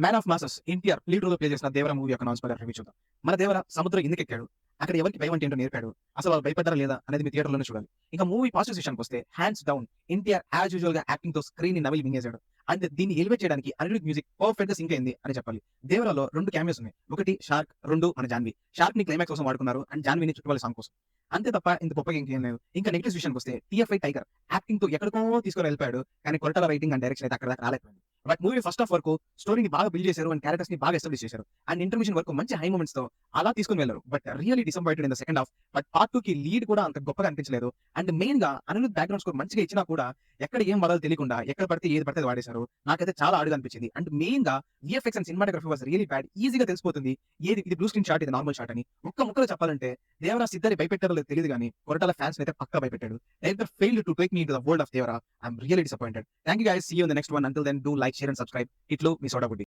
Man of masses NTR lead role play చేసిన Devara movie యొక్క non spoiler review చూద్దాం. మన దేవర సముద్రం ఎందుకు ఎక్కాడు, అక్కడ ఎవరికి భయం అంటే ఏంటో నేర్పాడు, అసలు వాళ్ళు భయపడ్డారా లేదా అనేది మీ థియేటర్లోనే చూడాలి. ఇంకా మూవీ పాజిటివ్ సెషన్కి వస్తే hands down NTR as usual గా యాక్టింగ్ తో స్క్రీన్ ని నవిలి మింగేశాడు. అండ్ దీన్ని ఎలివేట్ చేయడానికి అనిరుద్ మ్యూజిక్ పర్ఫెక్ట్ గా సింక్ అయింది అని చెప్పాలి. దేవరలో 2 క్యామియోస్ ఉన్నాయి. ఒకటి షార్క్, 2 మన జాన్వి. షార్క్ ని క్లైమాక్స్ కోసం వాడుకున్నారు అండ్ జాన్విని చుట్టుపక్కల సాంగ్ కోసం. అంతే తప్ప ఇంత గొప్పగా ఇంకేం లేదు. ఇంకా నెగటివ్స్ విషయానికి వస్తే టీఎఫ్ఐ టైగర్ యాక్టింగ్ తో ఎక్కడికో తీసుకొని వెళ్ళిపోయాడు. కానీ కొరటాల రైటింగ్ అండ్ డైరెక్షన్ అయితే అక్కడ దాకా రాలేకపోయింది. బట్ మూవీ ఫస్ట్ హాఫ్ వరకు స్టోరీని బాగా బిల్డ్ చేశారు అండ్ క్యారెక్టర్స్ ని బాగా ఎస్టాబ్లిష్ చేశారు. అండ్ ఇంటర్మిషన్ వరకు మంచి హై మూమెంట్స్ తో అలా తీసుకొని వెళ్ళారు. But really disappointed in the second half. But part 2 కి లీడ్ కూడా అంత గొప్పగా అనిపించలేదు. అండ్ మెయిన్ గా అనిరుద్ బ్యాక్గ్రౌండ్ స్కోర్ మంచిగా ఇచ్చినా కూడా ఎక్కడ ఏం వాడాలో తెలియకుండా ఎక్కడ పడితే ఏది పడితే అది వాడేశారు. నాకైతే చాలా ఆడుగా అనిపించింది. అండ్ మెయిన్ గా VFX and cinematography was really bad. ఈజీగా తెలిసిపోతుంది ఏది ఇది బ్లూ స్క్రీన్ షాట్, ఇది నార్మల్ షాట్ అని. ఒక్క ముక్కలో చెప్పాలంటే దేవరా సిద్ధారి భయపెట్టారో లేదో తెలియదు కానీ కొరటాల ఫ్యాన్స్ అయితే పక్కా భయపెట్టాడు. Director failed to take me into the world of Devara. I'm really disappointed. Thank you guys, see you in the next one. Until then do like, share and subscribe. ఇట్లు మీ సోడా బుడ్డి.